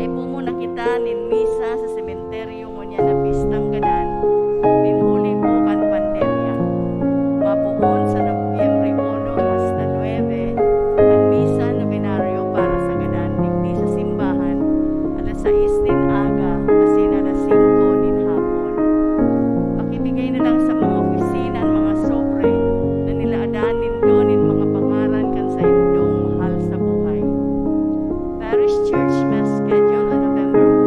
Naipumuna kita nin misa sa sementeryo mo niya na pistang ganan, nin huli po kan pandemya. Mapuon sa Nobyembre 1 hasta 9, ang misa nobenaryo para sa ganan, digdi sa simbahan, alas 6 din aga, asin alas 5 din hapon. Pakibigay na lang sa mga opisina ang mga sobre na nilaadaan nin mga pangaran kan sa indong mahal sa buhay. Parish Church Mass schedule on November 1.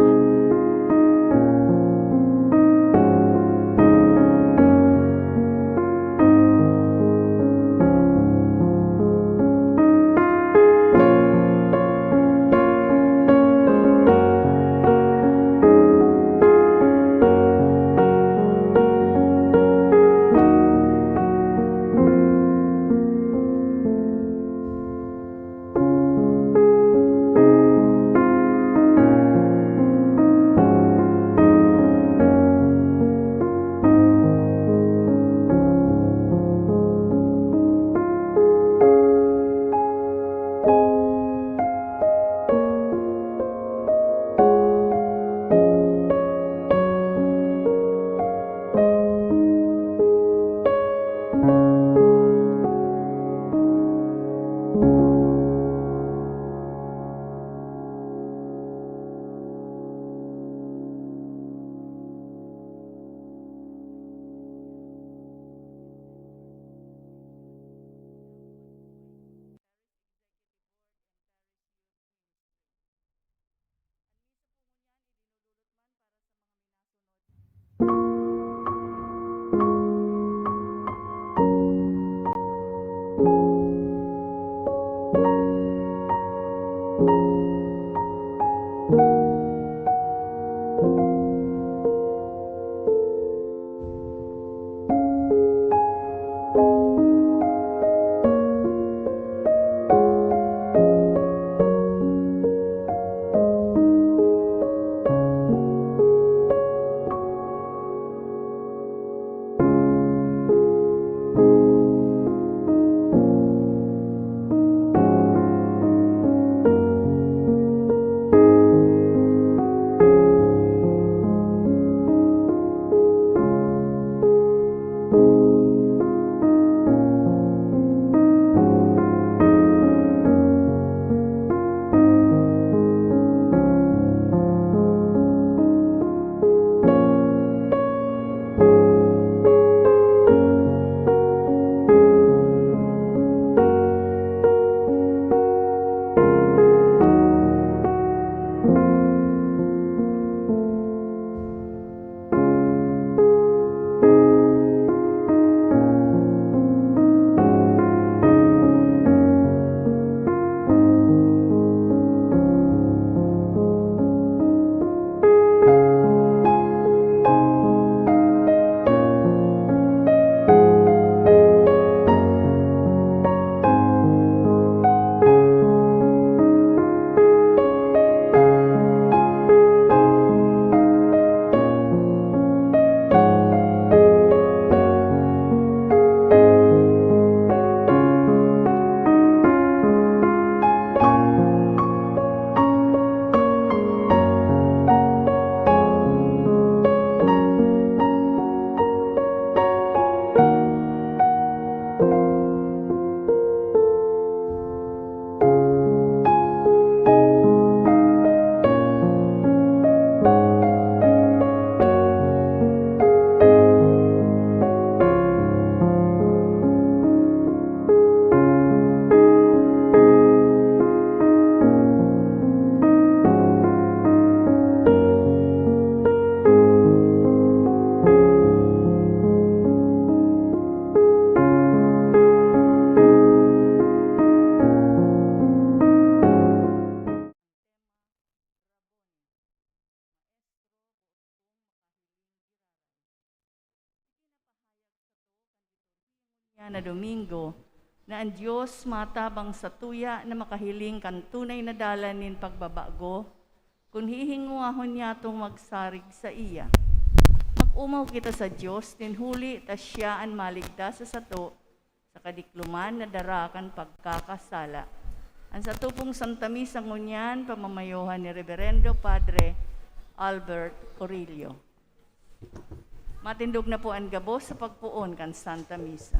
na Domingo, na ang Diyos matabang sa tuya na makahiling kan tunay na dalanin pagbabago, kung hihinguahon niya itong magsarig sa iya. Mag-umaw kita sa Diyos, tinhuli ta siya ang maligtas sa sato, sa kadikluman na darakan pagkakasala. Ang sa tupong Santa Misa ngunyan, pamamayuhan ni Reverendo Padre Albert Orillo. Matindog na po ang gabos sa pagpuon kan Santa Misa.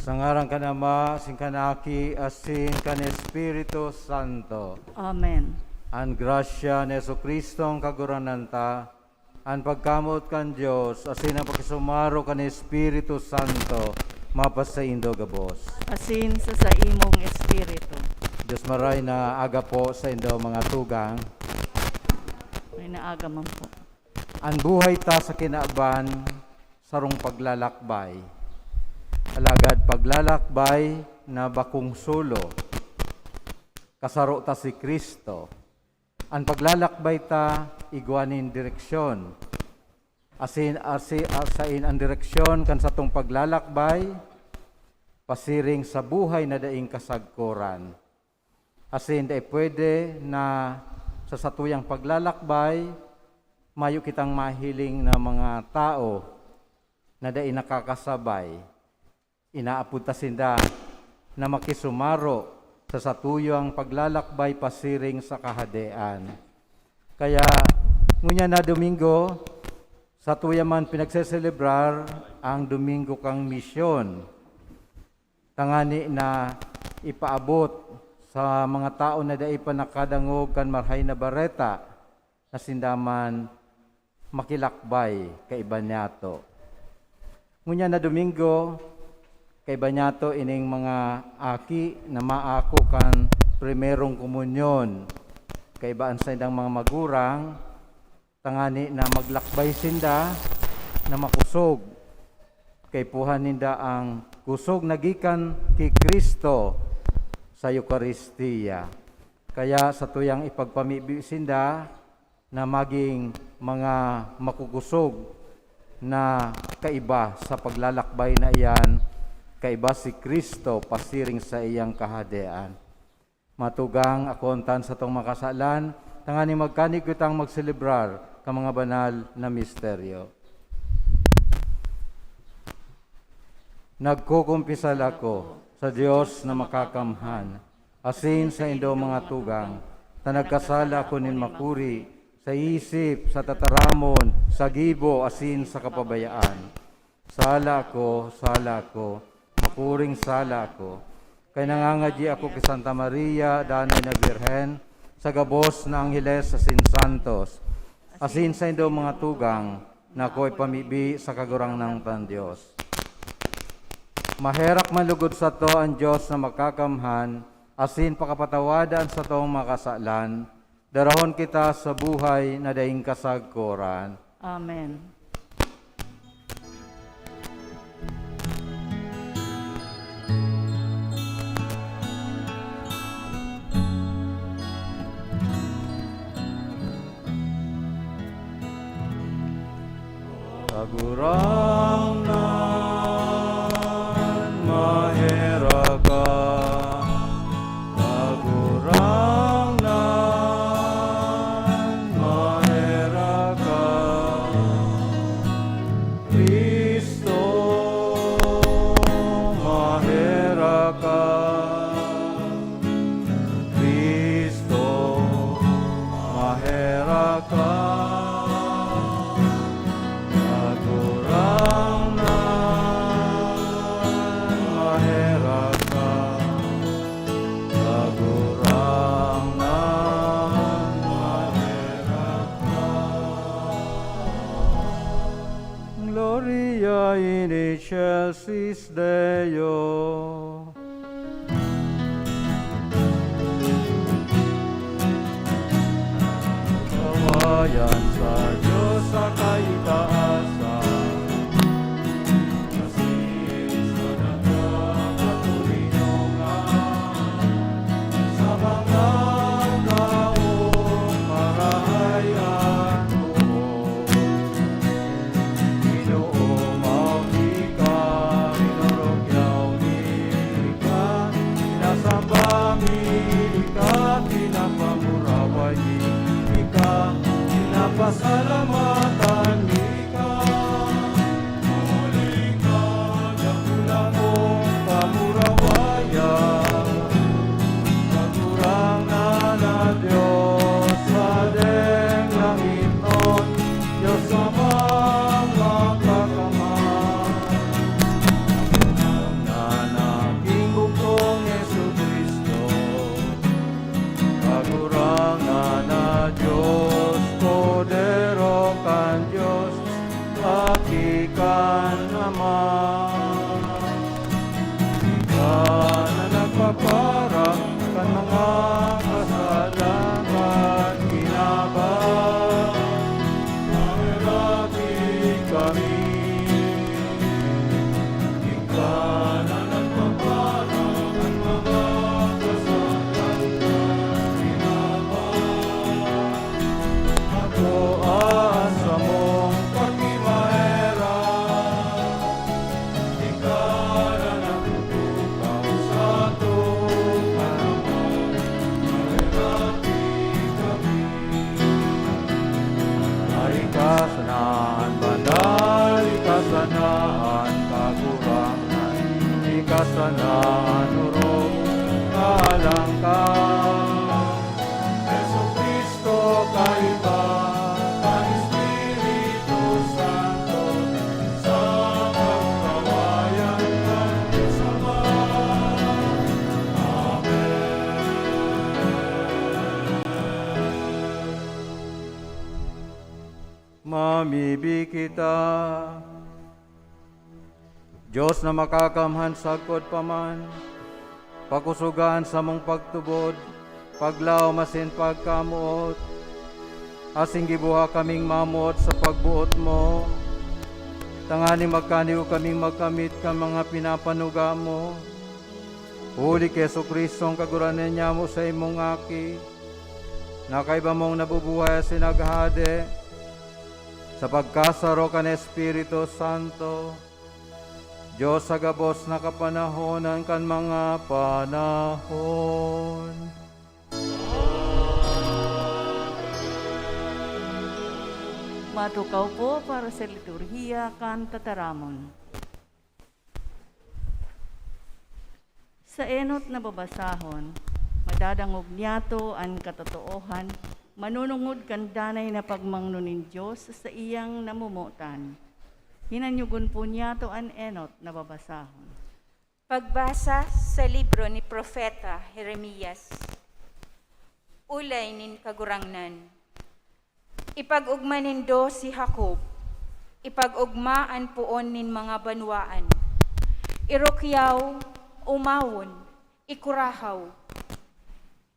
Sangaran kan Ama, sing kan Aki, asin kan Espiritu Santo. Amen. An grasya ni Jesucristo ang kagurananta, an pagkamot kan Diyos, asin ang pagkasumaro kan Espiritu Santo, mapasaindo gabos. Asin sa imong espiritu. Diyos maray na aga po sa indo mga tugang. May naaga man po. Ang buhay ta sa kinaaban, sarong paglalakbay. Alagad paglalakbay na bakong sulo, kasaro ta si Kristo. Ang paglalakbay ta, iguanin direksyon. Asain ang direksyon kan sa tong paglalakbay, pasiring sa buhay na daing kasagkuran. Asin day pwede na sa satuyang paglalakbay, mayo kitang mahiling na mga tao na daing nakakasabay. Inaapod ta sinda na makisumaro sa satuyang paglalakbay pasiring sa kahadean. Kaya, ngunya na Domingo, sa tuya man pinagseselebrar ang Domingo kang misyon. Tangani na ipaabot sa mga tao na dai pa nakadangog kan marhay na bareta na sindaman makilakbay kay Banyato. Ngunya na Domingo, kay Banyato ining mga aki na maako kan primerong komunyon. Kay baan sa indang mga magurang, tangani na maglakbay sinda na makusog. Kay puhan ninda ang kusog nagikan kay Kristo sa Eucharistia. Kaya sa tuyang ipagpamibi sinda na maging mga makukusog na kaiba sa paglalakbay na iyan, kaiba si Kristo pasiring sa iyang kahadean. Matugang akontan sa tong makasalan, tangani magkanig kitang magselebrar ka mga banal na misteryo. Nagkukumpisal ako sa Dios na makakamhan, asin sa indo mga tugang, na nagkasala ako nin makuri, sa isip, sa tataramon, sa gibo, asin sa kapabayaan. Sala ko, makuring sala ko. Kay nangangadyi ako kay Santa Maria, danay na Birhen, sa gabos na Angheles asin Santos, asin sa indo mga tugang, na ako'y pamibi sa kagurang ng tan Diyos. Maherak manlugod sa to ang Diyos na makakamhan, asin pakapatawadan sa tong makasalan, darahon kita sa buhay na daing kasagkuran. Amen. Kagurang nan mahera ka, kagurang nan mahera ka, Kristo mahera ka, Kristo mahera ka. Gloria in excelsis Deo. Kawayan sa Diyos sa kaitaasan, asin sa dagat at ulinongan, sa mga taong marahayan mo. Ginoong maulika, minurogyaw ni ka, inasamba mi ka, pinapamuraway ni ka, pinapasalamatan ni ka. Muling ka, dakulang mong pamurawayan, kagurang na Diyos sa deng langit nun, Diyos amang makakamay. Ang nanaking bukong Jesucristo, kagurang na Diyos, podero ka iba ka Espiritu Santo sa pagkawayan ng sama. Mamibi kita, Diyos na makakamhan sagkod paman, pakusugan sa mong pagtubod, paglaw masin pagkamuot, asing gibuha kaming mamuot sa pagbuot mo, tangani magkaniw kaming magkamit ka mga pinapanuga mo, huli kay Jesu-Kristo ang kaguranan niya mo sa imong aki, na kaiba mong nabubuhay sinaghade, sa pagkasaro ka ng Espiritu Santo, Diyos sa gabos na kapanahonan kan mga panahon. Matukaw po para sa liturhiya kan tataramon. Sa enot na babasahon, madadangog niyato ang katotoohan, manunungod kan danay na pagmangnunin Diyos sa iyang namumutan. Hinanyugon po niyato ang enot na babasahon. Pagbasa sa libro ni Propeta Jeremias. Ulay nin kagurangnan. Ipag-ugma nindo si Jacob, ipag-ugmaan puon nin mga banwaan. Irukyaw, umawon, ikurahaw.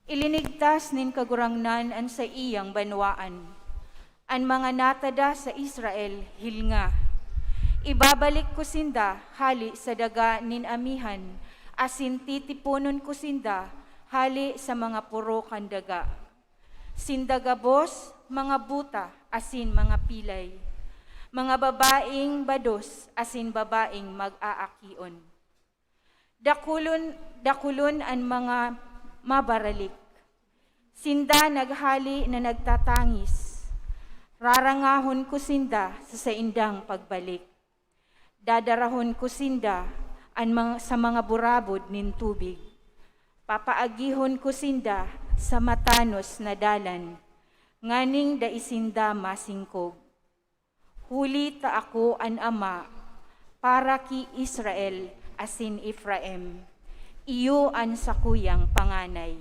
Ilinigtas nin kagurangnan an sa iyang banwaan. An mga natada sa Israel hilnga. Ibabalik ko sinda hali sa daga nin amihan, asin titipunon ko sinda hali sa mga puro kandaga. Sindagabos, mga buta, asin mga pilay. Mga babaeng bados, asin babaeng mag-aakion. Dakulon ang mga mabaralik. Sinda naghali na nagtatangis. Rarangahon ko sinda sa saindang pagbalik. Dadarahon ko sinda sa mga burabod nin tubig. Papaagihon ko sinda sa matanos na dalan. Nganing da isinda masingkog. Huli ta ako an ama para ki Israel asin Ephraim. Iyo an sakuyang panganay.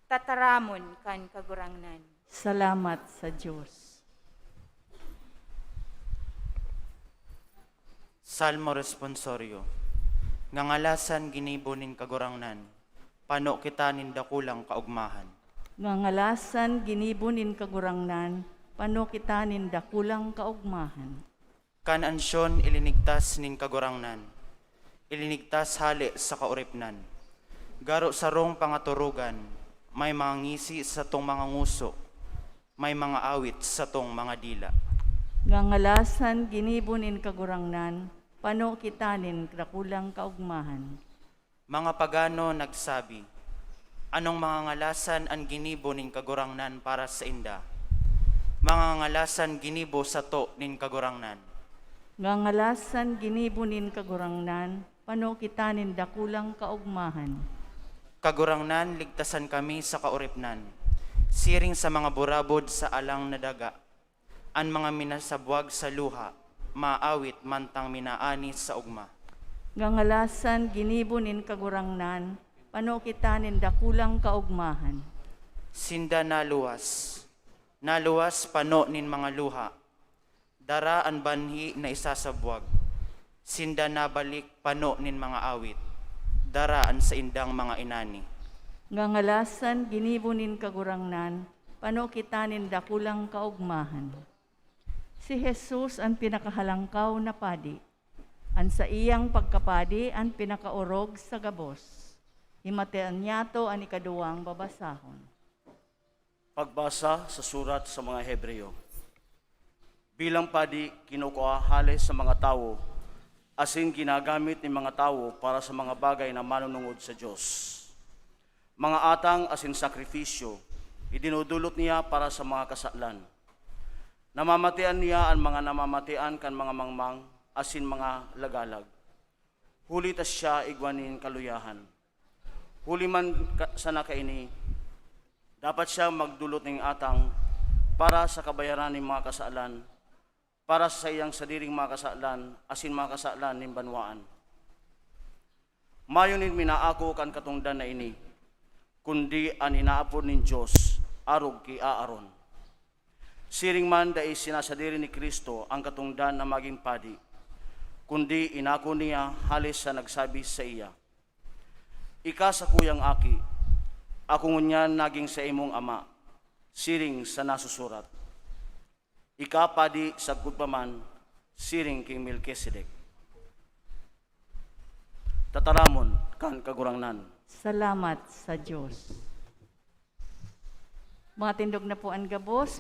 Tataramon kan kagurangnan. Salamat sa Diyos. Salmo responsorio. Ngangalasan ginibonin kagurangnan, pano kita nin dakulang kaugmahan. Ngangalasan ginibunin kagurangnan, pano kita nin dakulang kaugmahan. Kan ansyon ilinigtas nin kagurangnan, ilinigtas hali sa kauripnan. Garo sarong pangaturugan, may mga ngisi sa tong mga nguso, may mga awit sa tong mga dila. Ngangalasan ginibunin kagurangnan, pano kita nin dakulang kaugmahan. Mga pagano nagsabi, anong mga ngalasan ang ginibo nin kagurangnan para sa inda? Mga ngalasan ginibo sa to nin kagurangnan. Ngangalasan ginibunin kagurangnan, pano kita nin dakulang kaugmahan. Kagurangnan, ligtasan kami sa kauripnan, siring sa mga burabod sa alang na daga, an mga minasabwag sa luha, maawit mantang minaani sa ugma. Ngangalasan ginibunin kagurangnan, pano kita nin dakulang kaugmahan. Sinda naluwas pano nin mga luha, dara an banhi na isasabwag, sinda nabalik pano nin mga awit, daraan sa indang mga inani. Ngangalasan ginibunin kagurangnan, pano kita nin dakulang kaugmahan. Si Jesus ang pinakahalangkaw na padi, an sa iyang pagkapadi ang pinakaurog sa gabos. Himatean niyato ang ikaduwang babasahon. Pagbasa sa surat sa mga Hebreo. Bilang padi, kinukuha halis sa mga tao, asin ginagamit ni mga tao para sa mga bagay na manunungod sa Diyos. Mga atang asin sakripisyo, idinudulot niya para sa mga kasalan. Namamatian niya ang mga namamatian kan mga mangmang, asin mga lagalag. Huli tas siya igwanin kaluyahan. Huli man sana kaini, dapat siya magdulot ng atang para sa kabayaran ng mga kasaalan, para sa iyang sadiring mga kasaalan, asin mga kasaalan ng banwaan. Mayonin minaako kan katungdan na ini, kundi ang inaapod ng Diyos, arog ki Aaron. Siring man dahil sinasadiri ni Kristo ang katungdan na maging padi, kundi inako niya halis sa nagsabi sa iya, ika sa kuyang aki, ako ngunyan naging sa imong ama, siring sa nasusurat. Ika padi sa gudpaman, siring king Melchizedek. Tataramon kan kagurangnan. Salamat sa Diyos. Mga tindog na po ang gabos.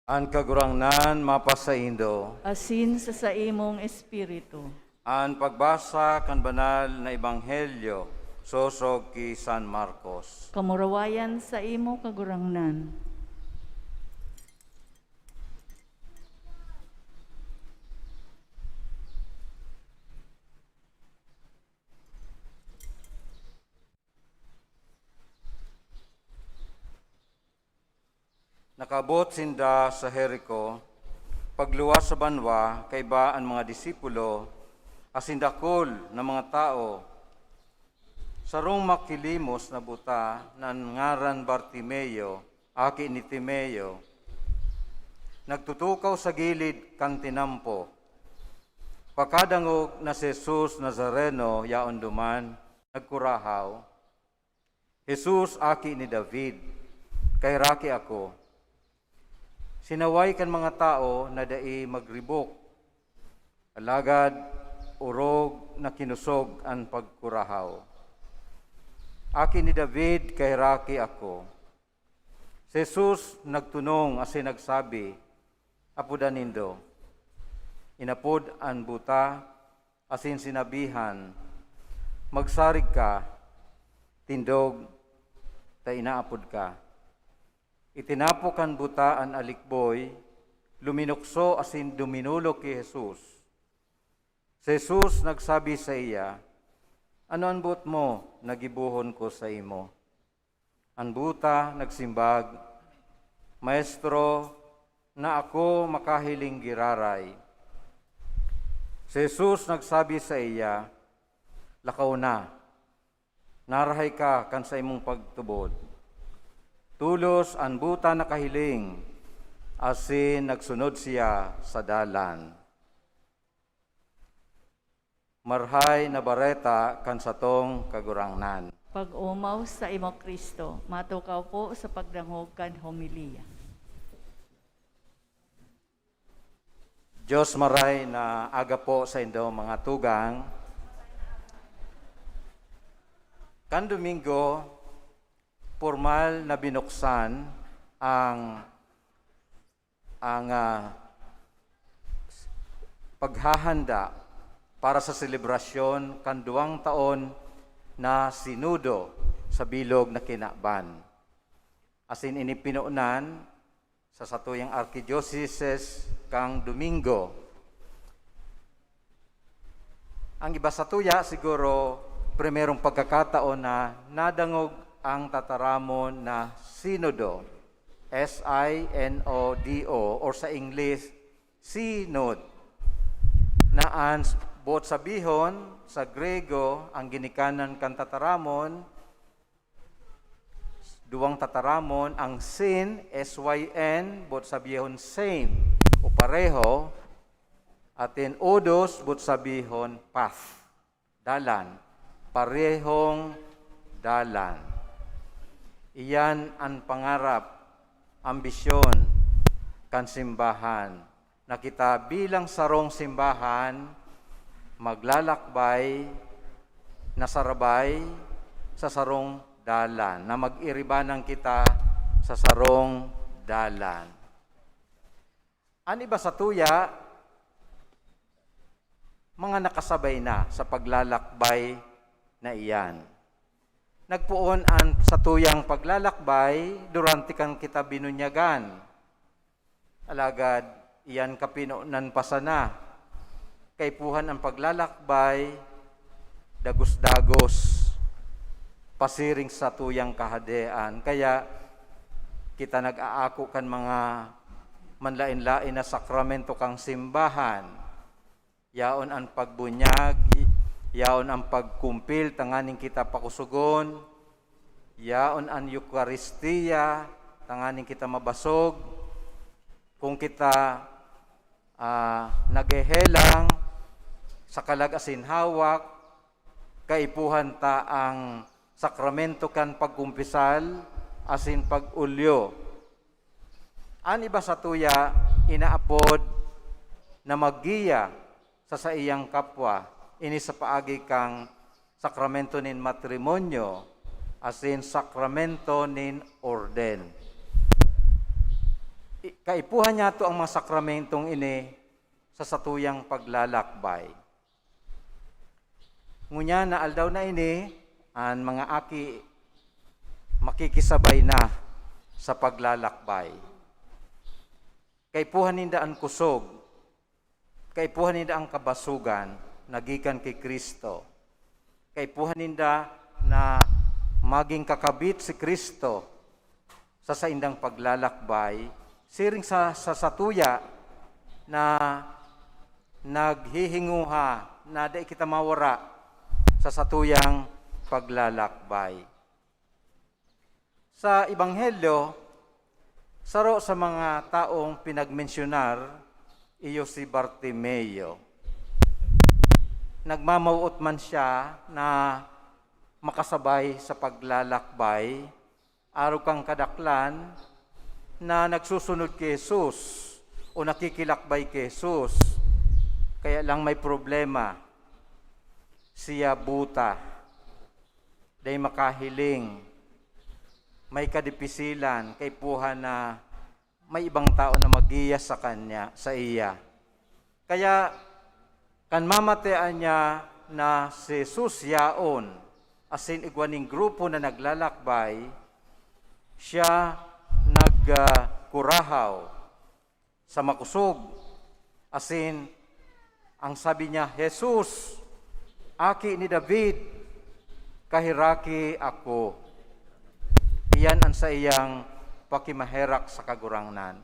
An kagurangnan mapasaindo, Asin sa imong espiritu. an pagbasa kan banal na ebanghelyo sosog ki San Marcos. Kamurawayan sa imo kagurangnan. Nakabot sinda sa Jericho, pagluwas sa banwa, kaiba ang mga disipulo, asindakol na mga tao, sarong makilimos na buta na ngaran Bartimeo, aki ni Timeo, nagtutukaw sa gilid kan tinampo. Pakadangog na si Jesus Nazareno yaon duman, nagkurahaw, Jesus aki ni David, kay raki ako. Sinaway kan mga tao na dai magribok, alagad urog na kinusog ang pagkurahaw. Aki ni David kay raki ako. Si Jesus nagtunong asin nagsabi, apudan nindo. Inapod ang buta asin sinabihan, magsarig ka, tindog, ta inaapod ka. Itinapok ang buta ang alikboy, luminukso asin duminulo ki Jesus. Si Jesus nagsabi sa iya, ano ang but mo, nagibuhon ko sa imo? Ang buta nagsimbag, Maestro, na ako makahiling giraray. Si Jesus nagsabi sa iya, lakaw na, narahay ka kan sa imong pagtubod. Tulos ang buta nakahiling, asin nagsunod siya sa dalan. Marhay na bareta kan satong kagurangnan. Pag-umaw sa imo Kristo, matukaw po sa pagdangog kan homilia. Diyos maray na aga po sa indo mga tugang. Kan Domingo, formal na binuksan ang ang paghahanda para sa selebrasyon kan 2 taon na sinudo sa bilog na Kinaban. Asin ini pinuunan sa satuyang Archdiocese kang Domingo. Ang iba sa tuya siguro primerong pagkakataon na nadangog ang tataramon na Sinodo, S-I-N-O-D-O, or sa English, Synod, na ang bot sabihon sa Grego ang ginikanan kan tataramon, 2 tataramon, ang sin, S-Y-N, bot sabihon same, o pareho, atin odos, bot sabihon path, dalan, parehong dalan. Iyan ang pangarap, ambisyon, kan simbahan, na kita bilang sarong simbahan, maglalakbay, nasarabay sa sarong dalan, na mag-iribanan kita sa sarong dalan. Ang iba sa tuya, mga nakasabay na sa paglalakbay na iyan. Nagpuon ang sa tuyang paglalakbay, durante kang kita binunyagan. Alagad, iyan kapinunan pa sana. Kaipuhan ang paglalakbay, dagos-dagos, pasiring sa tuyang kahadean. Kaya kita nag-aako kan mga manlain-lain na sakramento kang simbahan. Yaon ang pagbunyag, yaon ang pagkumpil, tanganing kita pakusugon, yaon ang Eucharistia, tanganing kita mabasog, kung kita naghehelang sa kalag-asinhawak, kaipuhan ta ang sakramento kan pagkumpisal, asin pag-ulyo. An iba sa tuya, inaapod na maggiya sa iyang kapwa, ini sa paagi kang sakramento nin matrimonyo, asin sakramento nin orden. Kaipuhan niya to ang mga sakramentong ini sa satuyang paglalakbay. Ngunya na aldaw na ini, ang mga aki makikisabay na sa paglalakbay. Kaipuhan ninda ang kusog, kaipuhan ninda ang kabasugan, nagikan kay Kristo. Kaipuhan ninda na maging kakabit si Kristo sa saindang paglalakbay, siring sa satuya na naghihinguha na di kita mawara sa satuyang paglalakbay. Sa Ebanghelyo, saro sa mga taong pinagmensyonar, iyo si Bartimeo. Nagmamauot man siya na makasabay sa paglalakbay, araw kang kadaklan na nagsusunod kay Jesus o nakikilakbay kay Jesus. Kaya lang may problema. Siya buta, day makahiling, may kadipisilan, kay puha na may ibang tao na magiya sa kanya, sa iya. Kaya kan mamatean niya na si Jesus yaon, asin igwaning grupo na naglalakbay, siya nagkurahaw sa makusog. Asin, ang sabi niya, Jesus, aki ni David, kahiraki ako. Iyan ang sa iyang pakimaherak sa kagurangnan.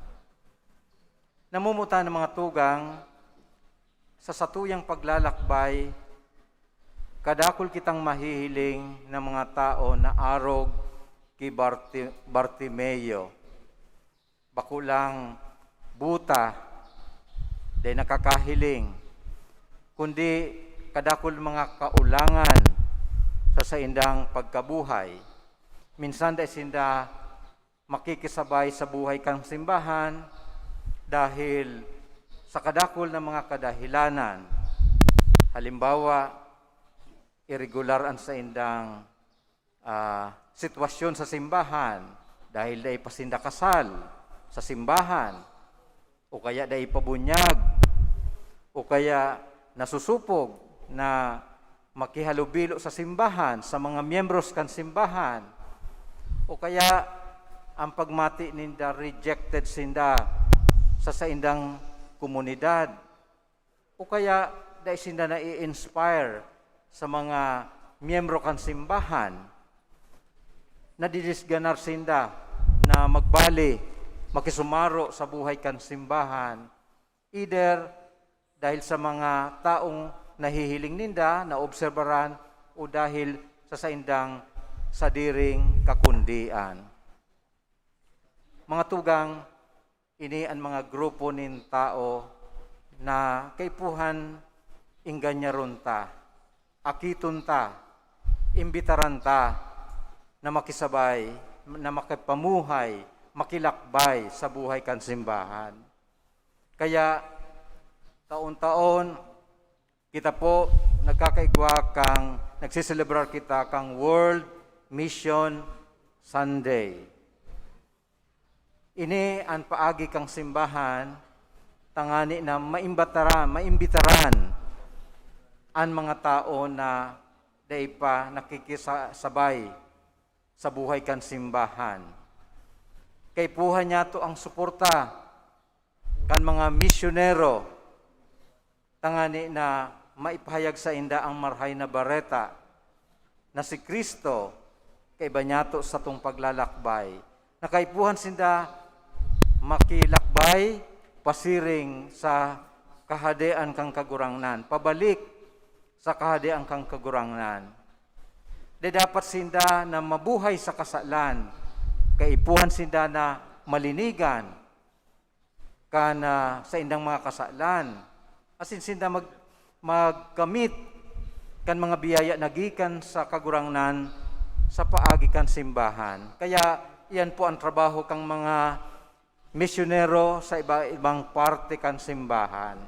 Namumuta ng mga tugang, sa satuyang paglalakbay, kadakol kitang mahihiling ng mga tao na arog kay Bartimeo. Bakulang buta, day nakakahiling, kundi kadakol mga kaulangan sa saindang pagkabuhay. Minsan day sinda makikisabay sa buhay kang simbahan dahil sa kadakol ng mga kadahilanan. Halimbawa, irregular ang saindang sitwasyon sa simbahan dahil day pasinda kasal sa simbahan. o kaya dai pabunyag, o kaya nasusupog na makihalubilo sa simbahan, sa mga miyembros kan simbahan, o kaya ang pagmati ninda rejected sinda sa saindang komunidad, o kaya dahil sinda na i-inspire sa mga miyembro kan simbahan, nadidisganar sinda na magbali, makisumaro sa buhay kan simbahan, either dahil sa mga taong nahihiling ninda, na obserbaran, o dahil sa saindang sadiring kakundian. Mga tugang, ini ang mga grupo nin tao na kaipuhan ingganyaron ta, akiton ta, imbitaran ta na makisabay, na makipamuhay, makilakbay sa buhay kan simbahan. Kaya taon-taon kita po nagkakaigwa kang nagsiselebrar kita kang World Mission Sunday. Ini ang paagi kang simbahan tangani na maimbitaran ang mga tao na dai pa nakikisabay sa buhay kan simbahan. Kay puhan niya to ang suporta kan mga misyonero tangani na maipahayag sa inda ang marhay na bareta na si Kristo kay banyato sa tong paglalakbay. Nakaipuhan sinda makilakbay pasiring sa kahadian kang kagurangnan, pabalik sa kahadian kang kagurangnan. Di dapat sinda na mabuhay sa kasalan, kaipuhan sinda na malinigan kana sa indang mga kasalan. Asin sinda magkamit kan mga biyaya nagikan sa kagurangnan sa paagi kan simbahan. Kaya iyan po ang trabaho kang mga misyonero sa iba-ibang parte kan simbahan.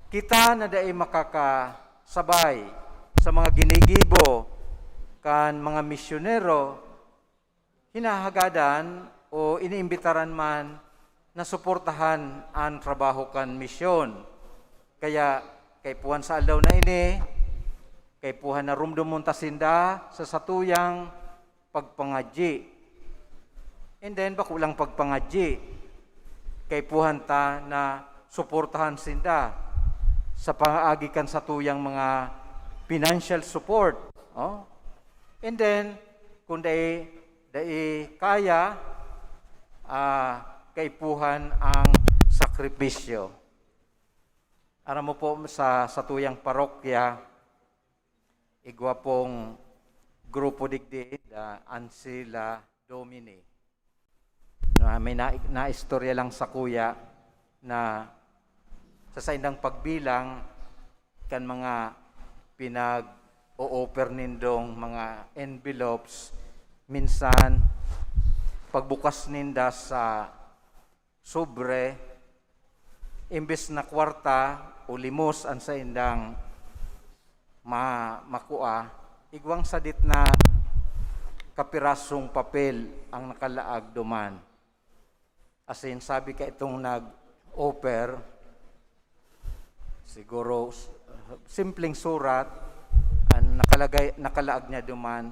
Kita na dai makakasabay sa mga ginigibo kan mga misyonero, hinahagadan o iniimbitaran man na suportahan ang trabaho kan misyon. Kaya kay puhan sa aldaw na ini, kay puhan na rumdumon ta sinda sa satuyang pagpangadyi. And then bakulang pagpangadyi, kay puhan ta na suportahan sinda sa pangaagikan sa tuyang mga financial support. Oh? And then, kung dai kaya, kay puhan ang sakripisyo. Aram mo po sa tuyang parokya, igwa pong grupo digdi, Ansila Domini. May naistorya lang sa kuya na sa saindang pagbilang kan mga pinag-o-offer nindong mga envelopes, minsan pagbukas ninda sa sobre, imbes na kwarta o limos ang saindang makua, igwang sadit na kapirasong papel ang nakalaag duman. Asin sabi ka itong nag-offer, siguro simpleng surat, ang nakalaag niya duman,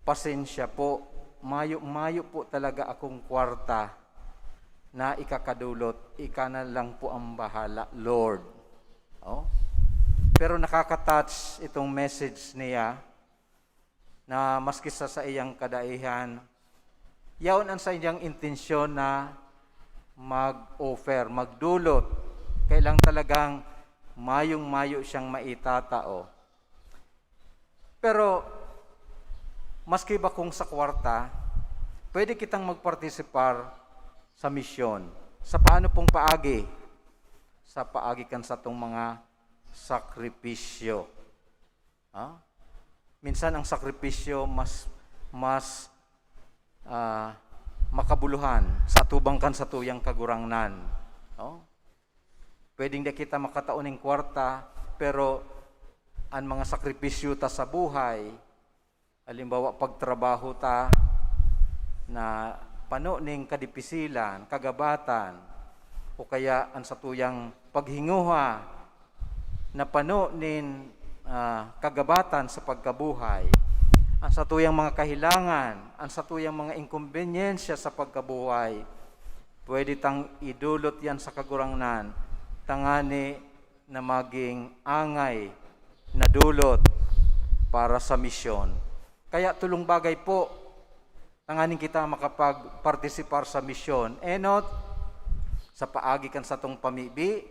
pasensya po, mayo po talaga akong kwarta na ikakadulot, ika na lang po ang bahala, Lord. Oh? Pero nakaka-touch itong message niya na maski sa iyang kadaihan, yaon ang sa iyang intensyon na mag-offer, magdulot. Kailang talagang mayong-mayo siyang maitatao. Pero, maski ba kung sa kwarta, pwede kitang magpartisipar sa misyon. Sa paano pong paagi? Sa paagi kan sa itong mga sakripisyo. Minsan ang sakripisyo mas makabuluhan sa tubang kan sa tuyang kagurangnan. Pwedeng di kita makataon ng kwarta, pero ang mga sakripisyo ta sa buhay, halimbawa pagtrabaho ta na pano ning kadipisilan, kagabatan, o kaya ang satuyang paghinguha na pano nin kagabatan sa pagkabuhay, ang satuyang mga kahilangan, ang satuyang mga inkonbenyensya sa pagkabuhay, pwede tang idulot yan sa kagurangnan, tangani na maging angay na dulot para sa misyon. Kaya tulong bagay po, tanganin kita makapag-partisipar sa misyon. Enot, sa paagi kan sa tong pamibi,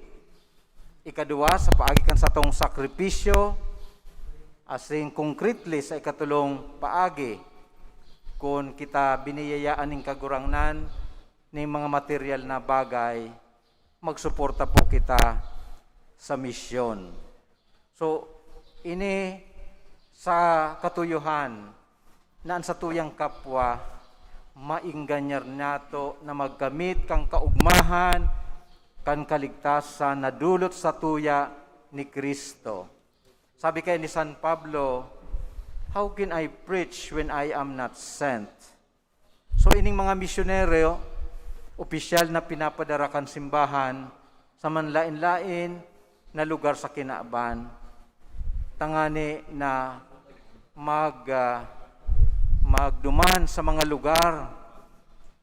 ikaduwa, sa paagi kan sa tong sakripisyo, asing concretely sa ikatulong paagi, kung kita biniyayaan ng kagurangnan ng mga material na bagay, magsuporta po kita sa misyon. So, ini sa katuyuhan na ang satuyang kapwa, mainganyar nato na maggamit kang kaugmahan, kan kaligtasan na dulot sa tuya ni Kristo. Sabi kay ni San Pablo, how can I preach when I am not sent? So ining mga misyonero, opisyal na pinapadarakan simbahan sa manlain-lain na lugar sa kinaaban, tangani na magduman sa mga lugar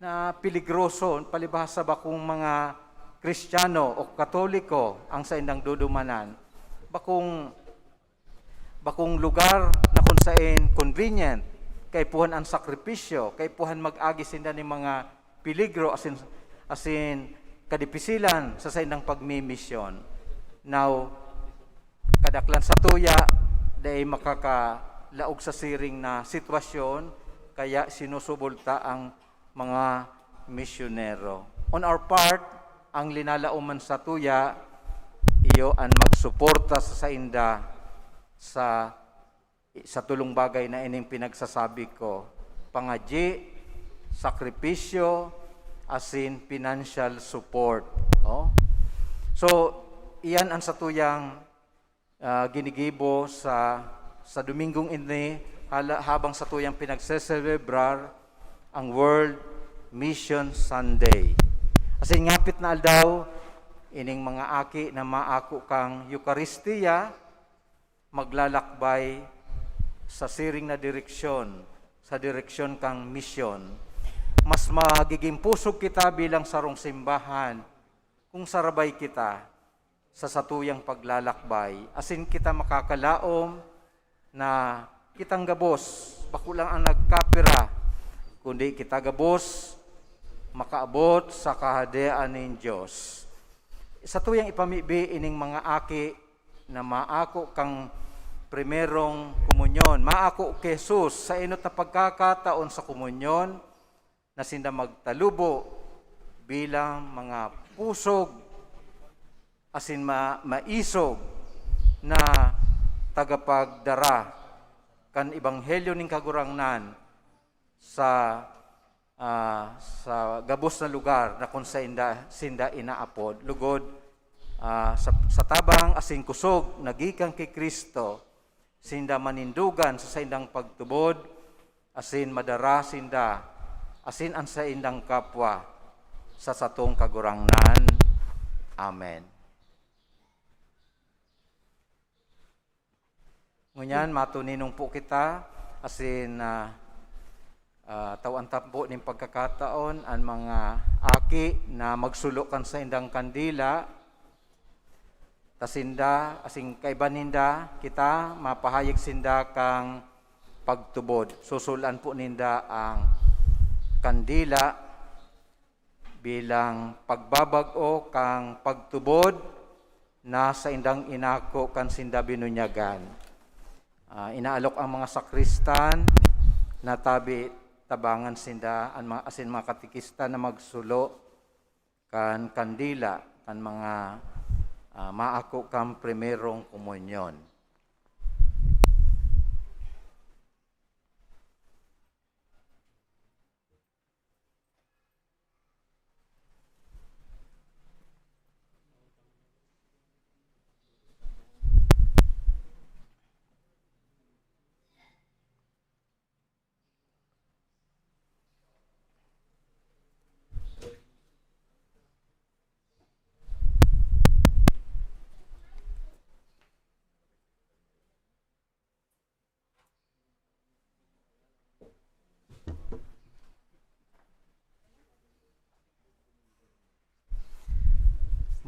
na peligroso, palibhasa ba kung mga Kristiyano o Katoliko ang sa indang dudumanan, bakung lugar na kung saan convenient, kay puhan ang sakripisyo, kay puhan mag-agi sinda ni mga peligro asin kadipisilan sa indang pagmimisyon. Now, kadaklan sa tuya, dahil makakalaog sa siring na sitwasyon, kaya sinusubulta ang mga misyonero. On our part, ang linalauman sa tuya, iyo ang magsuporta sa inda sa tulong bagay na ining pinagsasabi ko. Pangadyi, sakripisyo, asin financial support. Oh? So, iyan ang satuyang ginigibo sa Domingong ini habang satuyang pinagseselebrar ang World Mission Sunday. Asin ngapit na aldaw, ining mga aki na maako kang Eucharistia, maglalakbay sa siring na direksyon, sa direksyon kang misyon. Mas magiging pusog kita bilang sarong simbahan kung sarabay kita sa satuyang paglalakbay. Asin kita makakalaom na kitang gabos, bako lang ang nagkapira, kundi kita gabos, makaabot sa kahadean ng Diyos. Sa tuyang ipamibi ining mga aki na maako kang primerong komunyon, maako kay Jesus sa inot na pagkakataon sa komunyon na sinda magtalubo bilang mga pusog asin maisog na tagapagdara kan ebanghelyo ning kagurangnan sa gabos na lugar na kung sinda inaapod lugod sa tabang asin kusog nagikan kay Kristo, sinda manindugan sa indang pagtubod, asin madara sinda asin ang sa indang kapwa sa satong kagurangnan. Amen. Ngunyan matuninong po kita asin tawan tampo ning pagkakataon ang mga aki na magsulokan sa indang kandila, tasinda asing kaiban ninda kita mapahayag sinda kang pagtubod. Susulan po ninda ang kandila bilang pagbabag-o kang pagtubod na sa indang inako kan sinda binunyagan. Inaalok ang mga sakristan na tabangan sinda ang mga katikista na magsulo kan kandila kan mga maako kang primerong komunyon.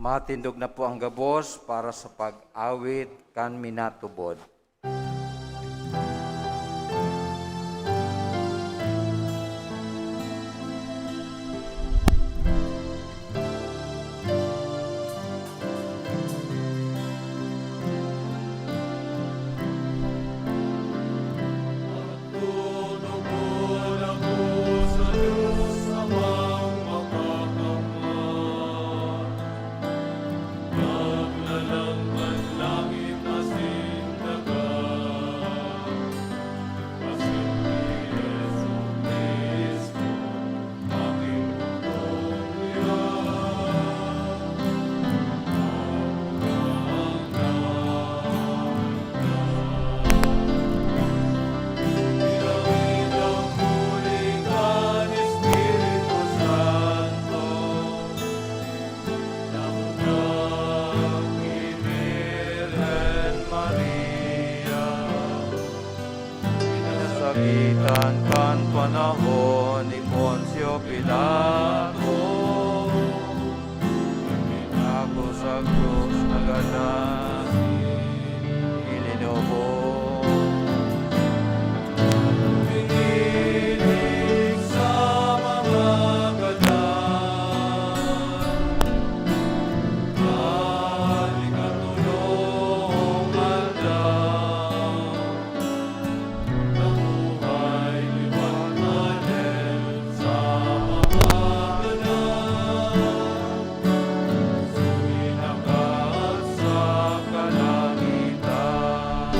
Matindog na po ang gabos para sa pag-awit kan minatubod. Nasakitan kan panahon ni Poncio Pilato, ako sa krus na ganas, ilinubo. Pinilig sa mga ganas, alikatulong aldaw. Nabuhay liwanag sa pamamagitan, suminakat sa kalangitan.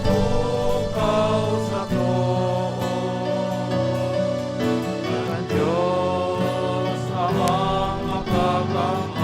Nagtutukaw sa Diyos, ang Diyos amang makakamay.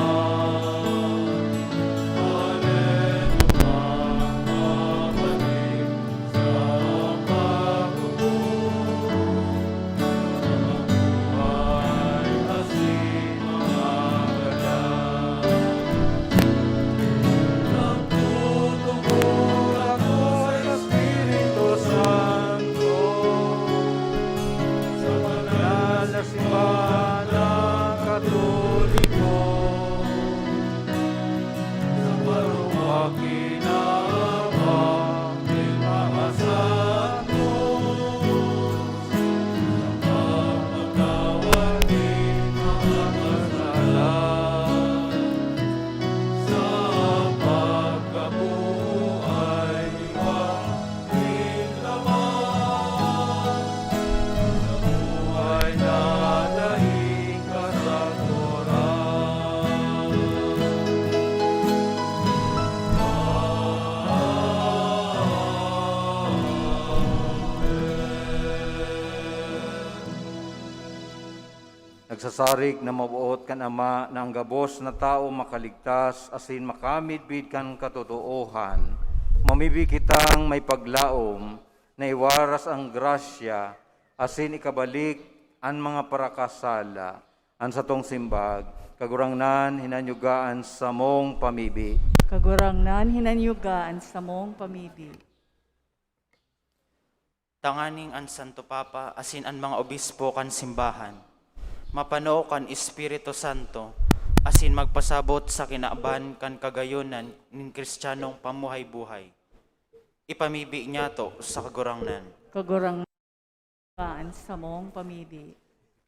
Katoliko, sa parumakinabang ng mga santos, sa pagpatawad ng mga kasalan, sa pagkabuhay liwanag laman, sa buhay na daing kasaturan. Nagsasarik na mabuot kan Ama na ang gabos na tao makaligtas asin makamidbid kan katotoohan. Mamibi kitang may paglaom na iwaras ang grasya asin ikabalik ang mga parakasala. An sa tong simbag, kagurangnan hinanyugaan sa mong pamibi. Kagurangnan hinanyugaan sa mong pamibi. Tanganing an Santo Papa, asin an mga obispo kan simbahan. Mapano kan Espiritu Santo, asin magpasabot sa kinaaban kan kagayunan nin Kristiyanong pamuhay-buhay. Ipamibi niya to sa kagurangnan. Kagurangnan sa mong pamibi.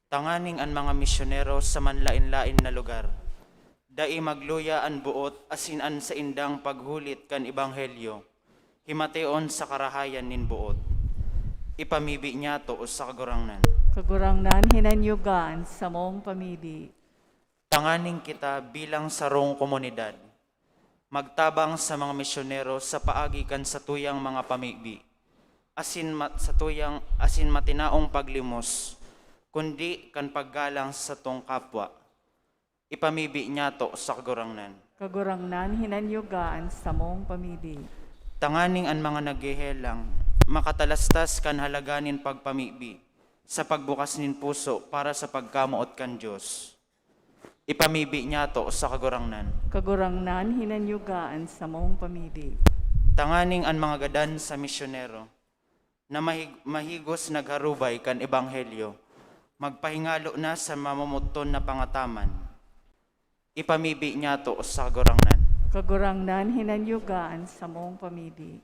Tanganing an mga misyonero sa manlain-lain na lugar. Dai magluya an buot asin an sa indang paghulit kan ebanghelyo. Himateon sa karahayan nin buot. Ipamibi niya to sa kagurangnan. Kagurangnan hinanyugaan sa mong pamibi. Tanganing kita bilang sarong komunidad. Magtabang sa mga misyonero sa paagi kan sa tuyang mga pamibi. Asin matinaong paglimos, kundi kan paggalang sa tong kapwa. Ipamibi niya to sa kagurangnan. Kagurangnan hinanyugaan sa mong pamibi. Tanganing an mga naghihelang, makatalastas kan halaganin pagpamibi, sa pagbukas nin puso para sa pagkamuot kan Diyos. Ipamibi niya to sa kagurangnan. Kagurangnan hinanyugaan sa mong pamibi. Tanganing an mga gadan sa misyonero, na mahigos nagharubay kan ebanghelyo, magpahingalo na sa mamumuton na pangataman. Ipamibi niya to sa kagurangnan. Kagurangnan hinanyugaan sa mong pamidi.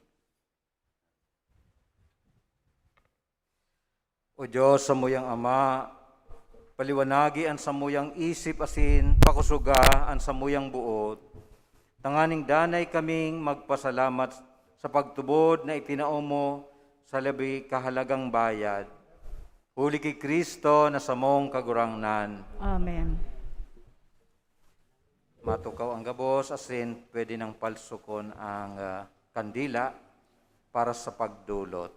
O Diyos, sa muyang Ama, paliwanagi ang samuyang isip asin pakusuga ang samuyang buot. Tanganing danay kaming magpasalamat sa pagtubod na itinao mo sa labi kahalagang bayad. Huli kay Kristo na samong kagurangnan. Amen. Matukaw ang gabos asin pwede nang palsukon ang kandila para sa pagdulot.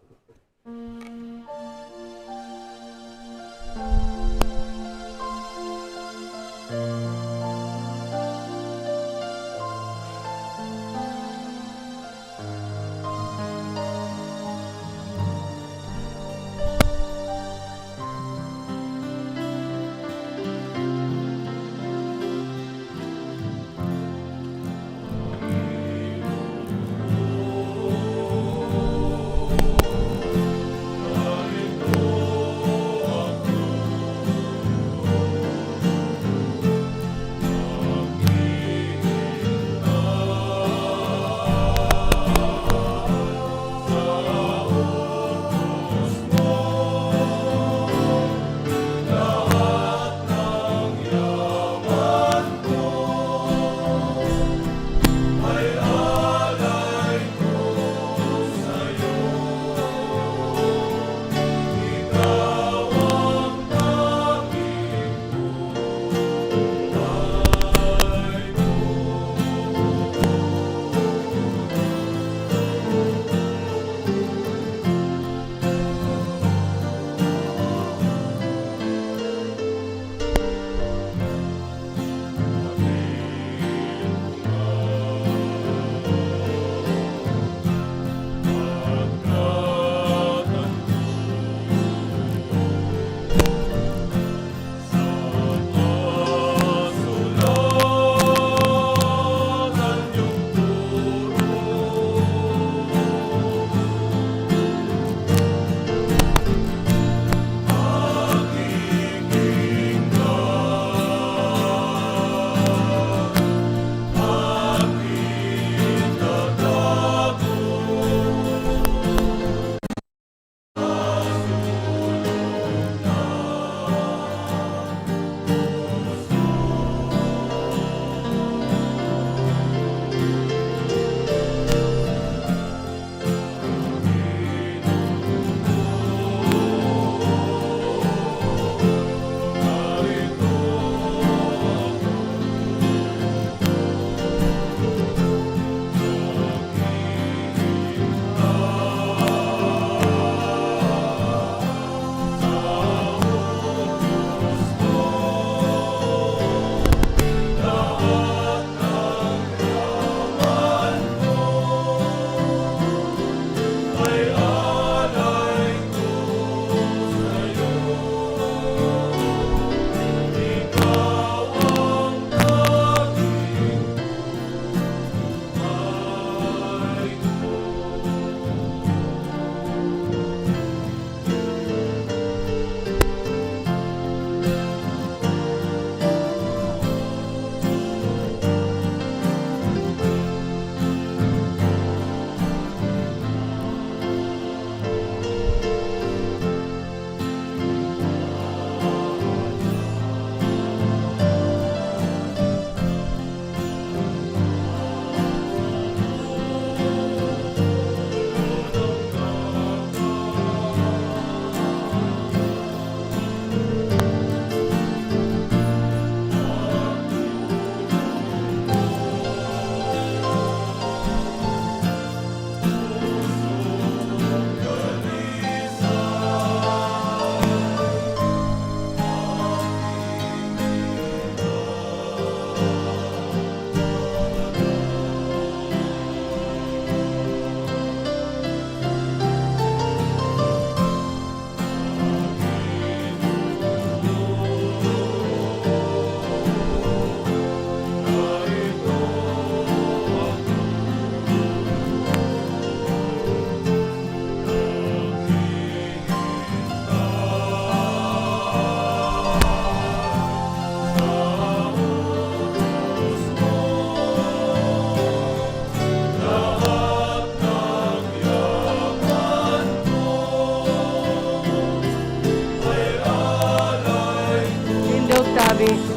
Kristo.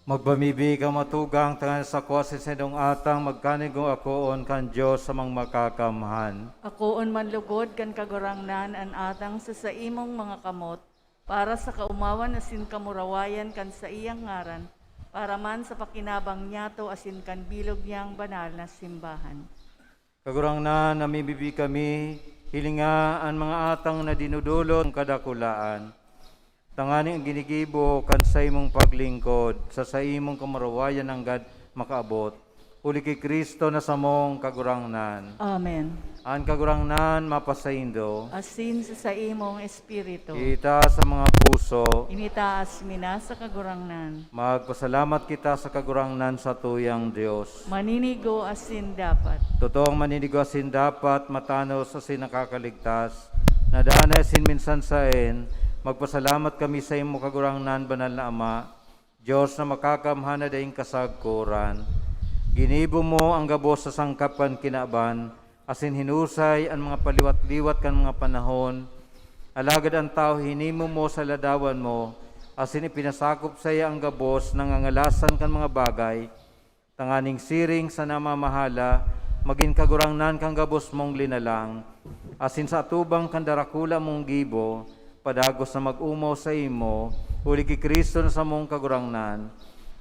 Magbamibi ka matugang tangan sa kuwasi sa idong atang magkanigong akoon kan Diyos sa mga makakamhan. Akoon man lugod kan kagurangnan an atang sa imong mga kamot, para sa kaumawan asin kamurawayan kan sa iyang ngaran, para man sa pakinabang niyato asin kan bilog niyang banal na simbahan. Kagurangnan namibibi kami, hilinga ang mga atang na dinudulot ng kadakulaan. Tangani ang ginigibo kan sa imong paglingkod, sa imong kamarawayan hanggat makaabot. Uli kay Kristo na samong kagurangnan. Amen. Ang kagurangnan mapasaindo. Asin sa imong espiritu. Kita sa mga puso. Initaas mina sa kagurangnan. Magpasalamat kita sa kagurangnan sa tuyang Diyos. Maninigo asin dapat. Totoong maninigasin dapat matanos asin nakakaligtas. Nadaan asin minsan saen, magpasalamat kami sa imo kagurangnan, banal na Ama, Diyos na makakamhana daing kasagkuran. Ginibo mo ang gabos sa sangkap kan kinaban, asin hinusay ang mga paliwat-liwat kan mga panahon. Alagad ang tao hinimo mo sa ladawan mo, asin ipinasakop sa iya ang gabos ng angalasan kan mga bagay. Tanganing siring sa namamahala, maging kagurangnan kang gabos mong linalang, asin sa atubang kan darakula mong gibo, padagos na mag-umaw sa imo, uli ki Kristo na sa mong kagurangnan.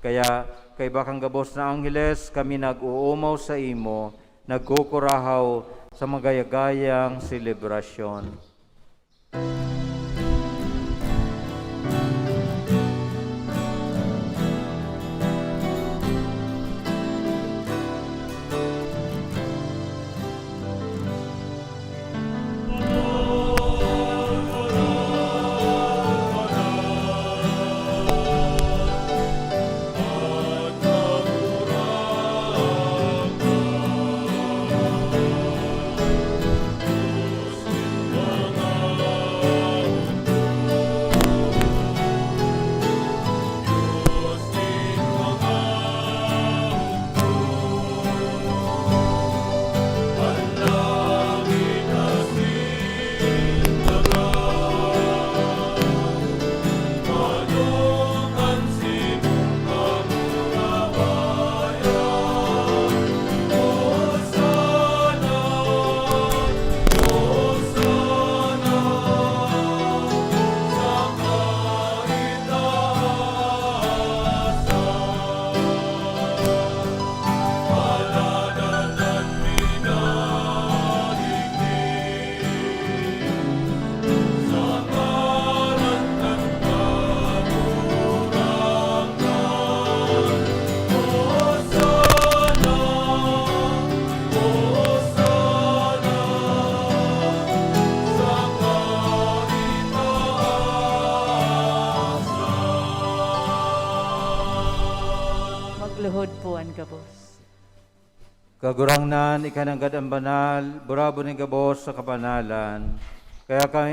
Kaya kay bakang gabos na angheles, kami nag-uumaw sa imo, nagkukurahaw sa magayagayang selebrasyon. Magluhod po ang gabos. Kagurangnan, ikananggad ang banal, burabo ni gabos sa kabanalan. Kaya kami